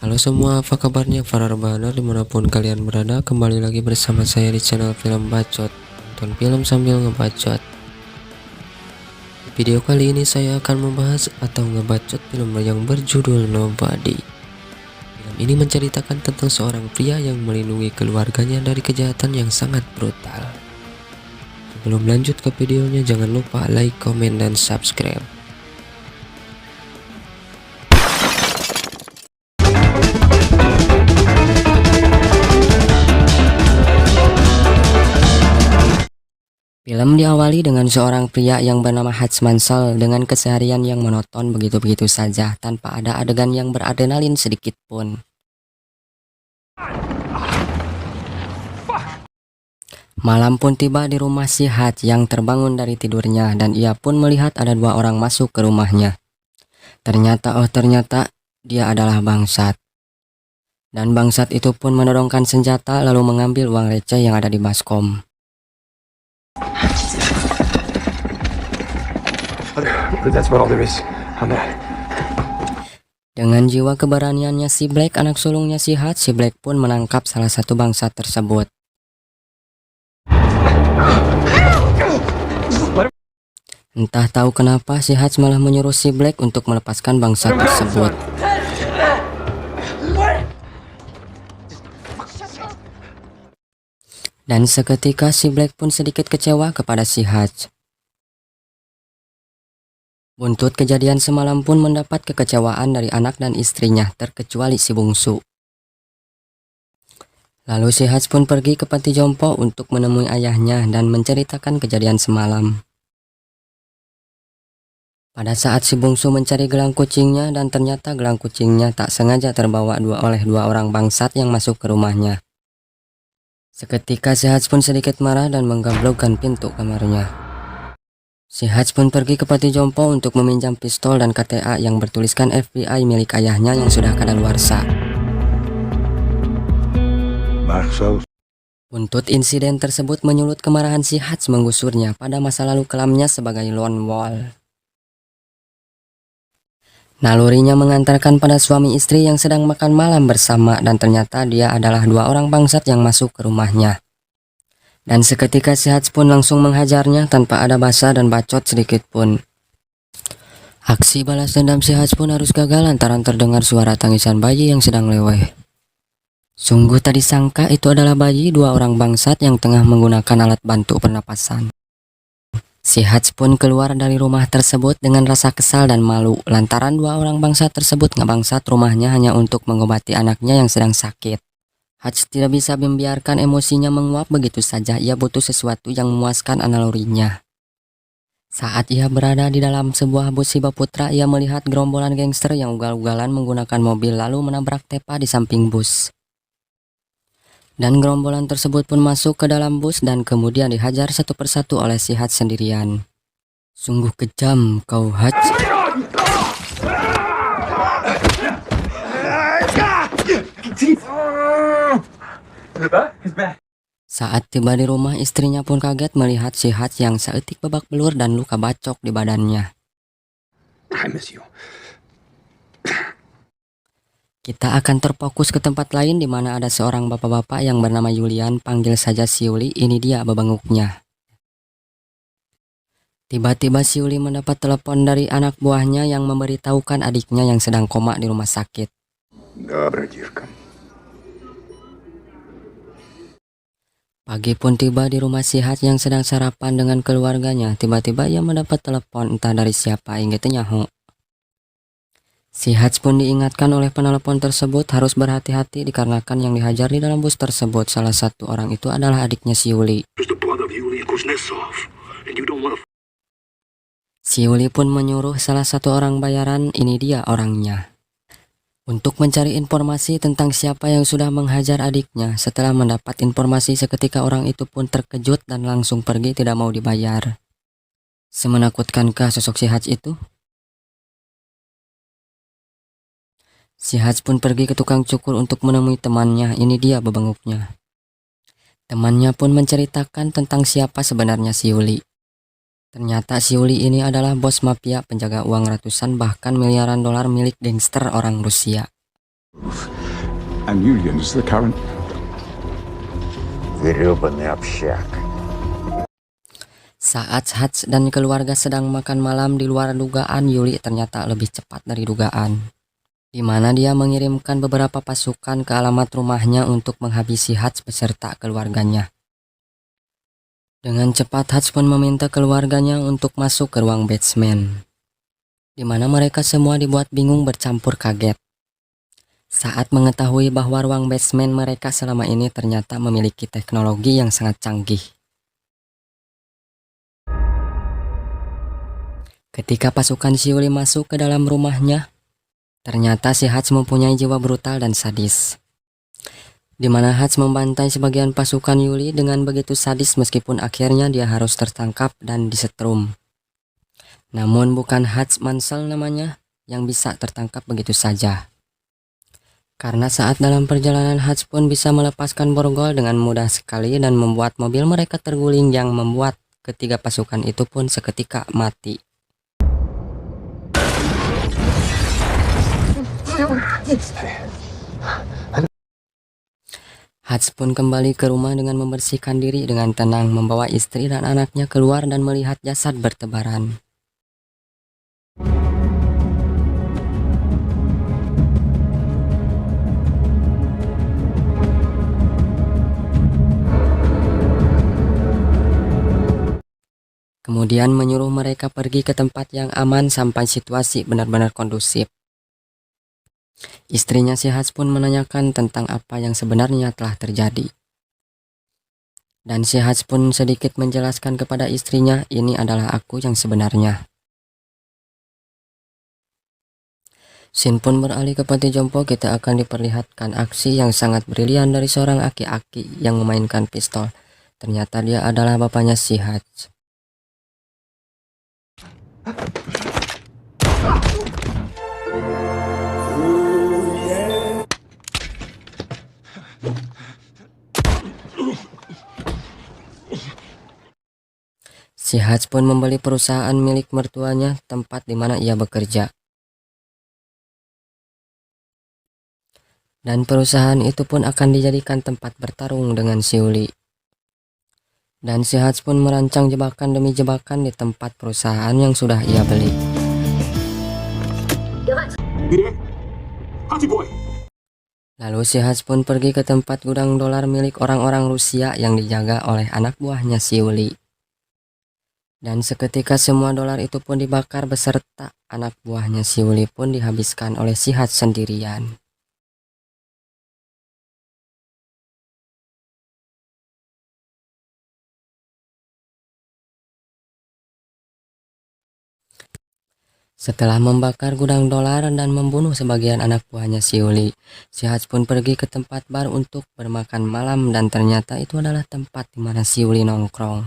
Halo semua, apa kabarnya para rebahaner dimanapun kalian berada. Kembali lagi bersama saya di channel Film Bacot. Nonton film sambil ngebacot. Di video kali ini saya akan membahas atau ngebacot film yang berjudul Nobody. Film ini menceritakan tentang seorang pria yang melindungi keluarganya dari kejahatan yang sangat brutal. Sebelum lanjut ke videonya, jangan lupa like, komen, dan subscribe. Film diawali dengan seorang pria yang bernama Hutch Mansell dengan keseharian yang monoton begitu-begitu saja tanpa ada adegan yang beradrenalin sedikit pun. Malam pun tiba di rumah si Hutch yang terbangun dari tidurnya dan ia pun melihat ada dua orang masuk ke rumahnya. Ternyata dia adalah bangsat. Dan bangsat itu pun menodongkan senjata lalu mengambil uang receh yang ada di baskom. Dengan jiwa keberaniannya si Black, anak sulungnya si Hutch, si Black pun menangkap salah satu bangsat tersebut. Entah tahu kenapa si Hutch malah menyuruh si Black untuk melepaskan bangsat tersebut. Dan seketika si Black pun sedikit kecewa kepada si Hutch. Buntut kejadian semalam pun mendapat kekecewaan dari anak dan istrinya, terkecuali si bungsu. Lalu si Hutch pun pergi ke panti jompo untuk menemui ayahnya dan menceritakan kejadian semalam. Pada saat si bungsu mencari gelang kucingnya dan ternyata gelang kucingnya tak sengaja terbawa oleh dua orang bangsat yang masuk ke rumahnya. Seketika si Hutch pun sedikit marah dan menggablokkan pintu kamarnya. Si Hutch pun pergi ke panti jompo untuk meminjam pistol dan KTA yang bertuliskan FBI milik ayahnya yang sudah kadaluarsa. Buntut insiden tersebut menyulut kemarahan si Hutch menggusurnya pada masa lalu kelamnya sebagai lone wolf. Nalurinya mengantarkan pada suami istri yang sedang makan malam bersama dan ternyata dia adalah dua orang bangsat yang masuk ke rumahnya. Dan seketika si Hutch pun langsung menghajarnya tanpa ada basa dan bacot sedikit pun. Aksi balas dendam si Hutch pun harus gagal lantaran terdengar suara tangisan bayi yang sedang leweh. Sungguh tak disangka itu adalah bayi dua orang bangsat yang tengah menggunakan alat bantu pernapasan. Si Hutch pun keluar dari rumah tersebut dengan rasa kesal dan malu lantaran dua orang bangsat tersebut ngebangsat rumahnya hanya untuk mengobati anaknya yang sedang sakit. Hutch tidak bisa membiarkan emosinya menguap begitu saja, ia butuh sesuatu yang memuaskan nalurinya. Saat ia berada di dalam sebuah bus Shiba Putra, ia melihat gerombolan gangster yang ugal-ugalan menggunakan mobil lalu menabrak tepa di samping bus. Dan gerombolan tersebut pun masuk ke dalam bus dan kemudian dihajar satu persatu oleh si Hutch sendirian. Sungguh kejam kau, Hutch. Saat tiba di rumah, istrinya pun kaget melihat si Hutch yang seetik babak belur dan luka bacok di badannya. Kita akan terfokus ke tempat lain di mana ada seorang bapak-bapak yang bernama Julian, panggil saja si Yuli, ini dia babanguknya. Tiba-tiba si Yuli mendapat telepon dari anak buahnya yang memberitahukan adiknya yang sedang koma di rumah sakit. Pagi pun tiba di rumah si Hutch yang sedang sarapan dengan keluarganya. Tiba-tiba ia mendapat telepon entah dari siapa hingga nyaho. Si Hutch pun diingatkan oleh penelpon tersebut harus berhati-hati dikarenakan yang dihajar di dalam bus tersebut salah satu orang itu adalah adiknya si Yuli. Si Yuli pun menyuruh salah satu orang bayaran, ini dia orangnya, untuk mencari informasi tentang siapa yang sudah menghajar adiknya. Setelah mendapat informasi seketika orang itu pun terkejut dan langsung pergi tidak mau dibayar. Semenakutkankah sosok si Hutch itu? Si Hutch pun pergi ke tukang cukur untuk menemui temannya, ini dia babanguknya. Temannya pun menceritakan tentang siapa sebenarnya si Yuli. Ternyata si Yuli ini adalah bos mafia penjaga uang ratusan bahkan miliaran dolar milik gangster orang Rusia. And Yulian's the current. Грёбаный общак. Saat Hats dan keluarga sedang makan malam di luar dugaan, Yuli ternyata lebih cepat dari dugaan, di mana dia mengirimkan beberapa pasukan ke alamat rumahnya untuk menghabisi Hats beserta keluarganya. Dengan cepat Hats pun meminta keluarganya untuk masuk ke ruang basement, di mana mereka semua dibuat bingung bercampur kaget saat mengetahui bahwa ruang basement mereka selama ini ternyata memiliki teknologi yang sangat canggih. Ketika pasukan Yuli masuk ke dalam rumahnya, ternyata si Hats mempunyai jiwa brutal dan sadis, di mana Hats membantai sebagian pasukan Yuli dengan begitu sadis meskipun akhirnya dia harus tertangkap dan disetrum. Namun bukan Hats Mansell namanya yang bisa tertangkap begitu saja, karena saat dalam perjalanan Hats pun bisa melepaskan borgol dengan mudah sekali dan membuat mobil mereka terguling yang membuat ketiga pasukan itu pun seketika mati. Hats pun kembali ke rumah dengan membersihkan diri dengan tenang, membawa istri dan anaknya keluar dan melihat jasad bertebaran. Kemudian menyuruh mereka pergi ke tempat yang aman sampai situasi benar-benar kondusif. Istrinya si Hats pun menanyakan tentang apa yang sebenarnya telah terjadi. Dan si Hats pun sedikit menjelaskan kepada istrinya, ini adalah aku yang sebenarnya. Scene pun beralih ke panti jompo. Kita akan diperlihatkan aksi yang sangat brilian dari seorang aki-aki yang memainkan pistol. Ternyata dia adalah bapaknya si Hats. Si Hats pun membeli perusahaan milik mertuanya, tempat di mana ia bekerja. Dan perusahaan itu pun akan dijadikan tempat bertarung dengan si Yuli. Dan si Hats pun merancang jebakan demi jebakan di tempat perusahaan yang sudah ia beli. Lalu si Hats pun pergi ke tempat gudang dolar milik orang-orang Rusia yang dijaga oleh anak buahnya si Yuli. Dan seketika semua dolar itu pun dibakar beserta anak buahnya si Yuli pun dihabiskan oleh si Hats sendirian. Setelah membakar gudang dolar dan membunuh sebagian anak buahnya si Yuli, si Hats pun pergi ke tempat bar untuk bermakan malam dan ternyata itu adalah tempat di mana si Yuli nongkrong.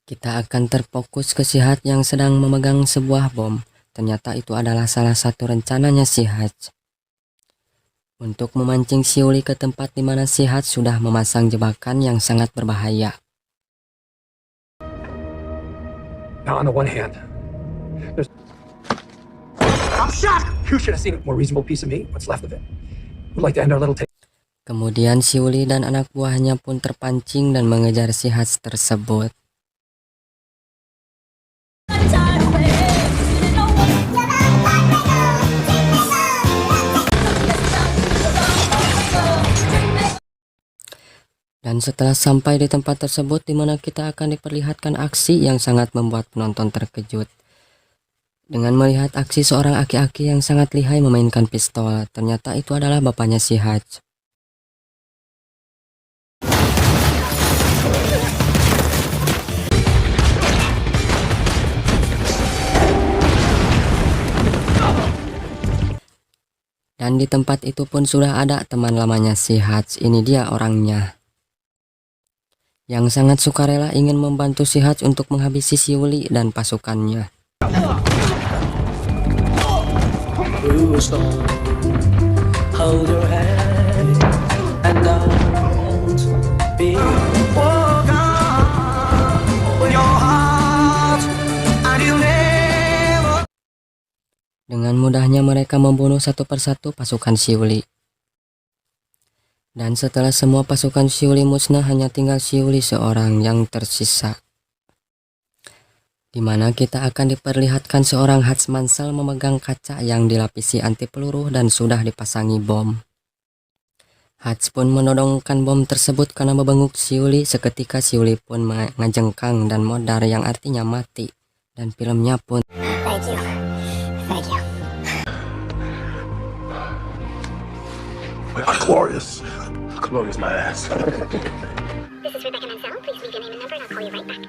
Kita akan terfokus ke si Hats yang sedang memegang sebuah bom. Ternyata itu adalah salah satu rencananya si Hats untuk memancing si Yuli ke tempat di mana si Hats sudah memasang jebakan yang sangat berbahaya. Now, on the one hand, I'm shot! You should have seen a more reasonable piece of meat. What's left of it? We'd like to end our little Kemudian si Yuli dan anak buahnya pun terpancing dan mengejar si Hats tersebut. Dan setelah sampai di tempat tersebut di mana kita akan diperlihatkan aksi yang sangat membuat penonton terkejut. Dengan melihat aksi seorang aki-aki yang sangat lihai memainkan pistol, ternyata itu adalah bapaknya si Hats. Dan di tempat itu pun sudah ada teman lamanya si Hats, ini dia orangnya, yang sangat sukarela ingin membantu si Hats untuk menghabisi si Yuli dan pasukannya. Dengan mudahnya mereka membunuh satu persatu pasukan Shiyuli. Dan setelah semua pasukan Shiyuli musnah, hanya tinggal Shiyuli seorang yang tersisa. Di mana kita akan diperlihatkan seorang Hatsmansel memegang kaca yang dilapisi anti peluru dan sudah dipasangi bom. Hats pun menodongkan bom tersebut karena membenguk Shiyuli. Seketika Shiyuli pun mengajengkang dan modar yang artinya mati. Dan filmnya pun Thank you. Thank you. Glorious. Glorious, my ass. This is Rebecca Mansell. Please leave your name and number and I'll call you right back.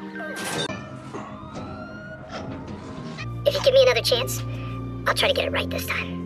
If you give me another chance, I'll try to get it right this time.